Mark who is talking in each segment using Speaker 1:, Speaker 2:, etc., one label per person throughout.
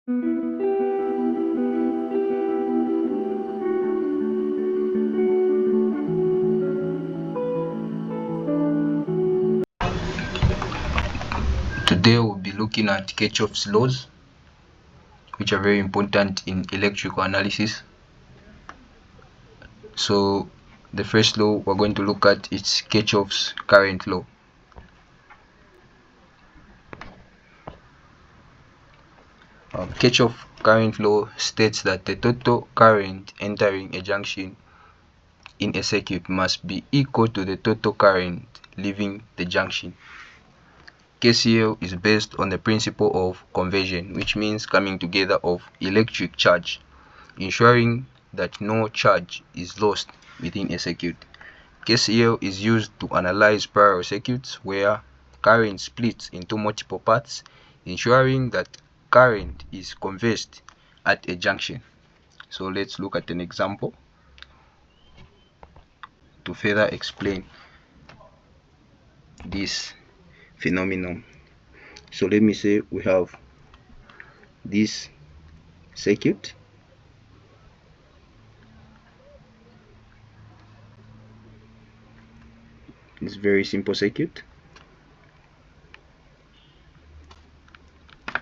Speaker 1: Today we'll be looking at Kirchhoff's laws, which are very important in electrical analysis. So the first law we're going to look at is Kirchhoff's current law. Kirchhoff's current law states that the total current entering a junction in a circuit must be equal to the total current leaving the junction. KCL is based on the principle of conversion, which means coming together of electric charge, ensuring that no charge is lost within a circuit. KCL is used to analyze parallel circuits where current splits into multiple paths, ensuring that current is converged at a junction. So let's look at an example to further explain this phenomenon. So let me say we have this circuit. This very simple circuit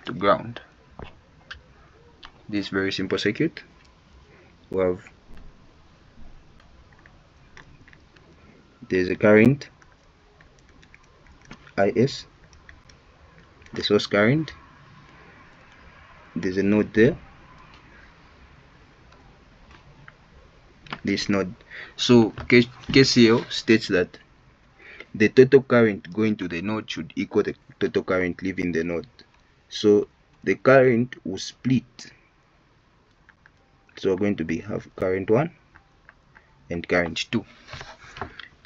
Speaker 1: to ground. This very simple circuit, we have there's a current IS, the source current, there's a node there, this node. So KCL states that the total current going to the node should equal the total current leaving the node. So the current will split. So we're going to have current 1 and current 2.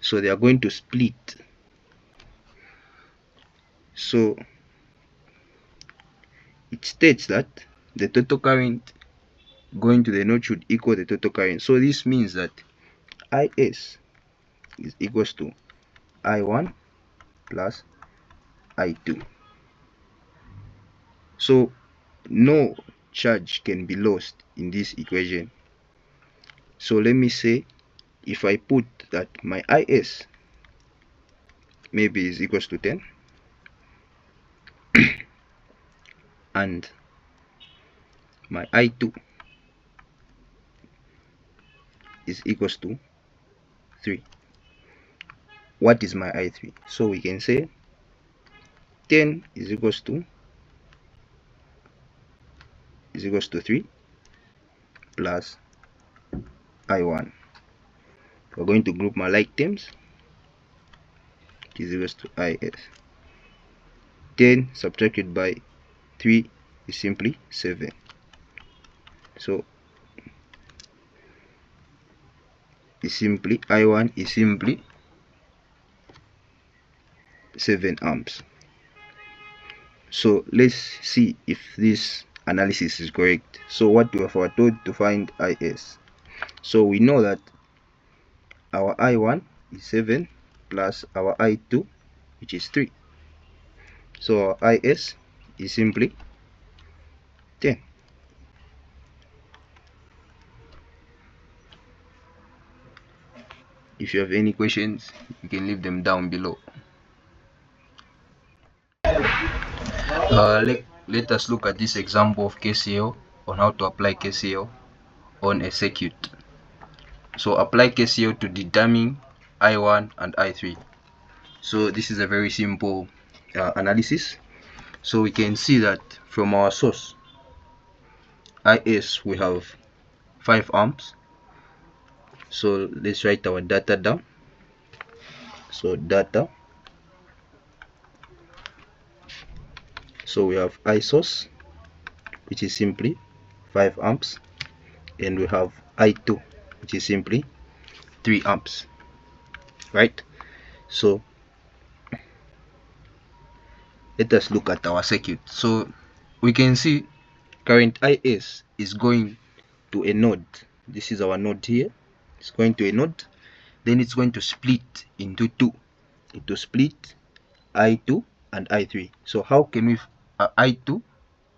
Speaker 1: So they are going to split. So it states that the total current going to the node should equal the total current. So this means that IS is equals to I1 plus I2. So no charge can be lost in this equation. So let me say if I put that my IS maybe is equals to 10 and my I2 is equals to 3. What is my I3? So we can say 10 is equals to 3 plus I1. We're going to group my like terms. It is equals to IS. 10 subtracted by 3 is simply 7. So is simply I1 is simply 7 amps. So let's see if this analysis is correct. So what we are told to find IS. So we know that our I1 is 7 plus our I2, which is 3. So our IS is simply 10. If you have any questions, you can leave them down below. Let us look at this example of KCL on how to apply KCL on a circuit. So apply KCL to determine I1 and I3. So this is a very simple analysis. So we can see that from our source IS we have 5 amps. So let's write our data down. So data. So we have I source, which is simply 5 amps, and we have I2, which is simply 3 amps, right? So let us look at our circuit. So we can see current IS is going to a node. This is our node here. It's going to a node. Then it's going to split into 2. It will split I2 and I3. So how can we I2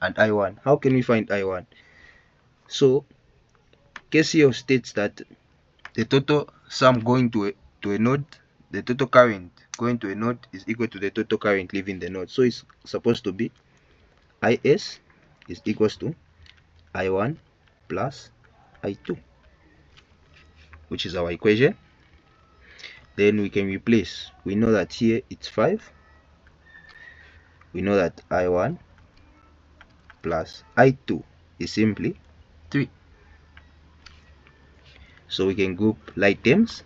Speaker 1: and I1. How can we find I1? So KCL states that the total sum going to a node, the total current going to a node is equal to the total current leaving the node. So it's supposed to be IS is equals to I1 plus I2, which is our equation. Then we can replace. We know that here it's 5. We know that I1 plus I2 is simply 3. So we can group like terms.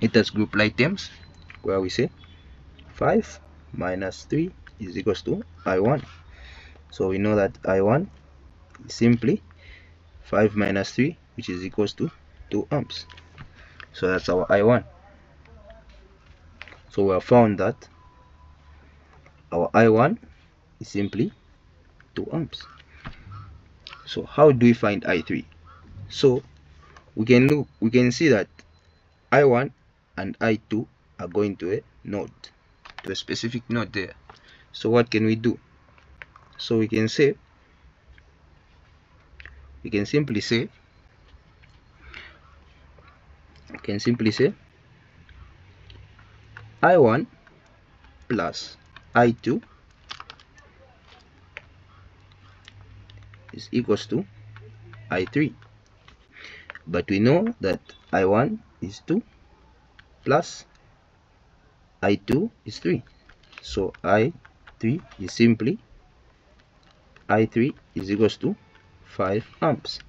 Speaker 1: Let us group like terms where we say 5 minus 3 is equals to I1. So we know that I1 is simply 5 minus 3, which is equals to 2 amps. So that's our I1. So we have found that our I1 is simply 2 amps. So how do we find I3? So we can see that I1 and I2 are going to a node, to a specific node there. So what can we do? So we can simply say I1 plus I2 is equals to I3. But we know that I1 is 2 plus I2 is 3. So I3 is simply I3 is equals to 5 amps.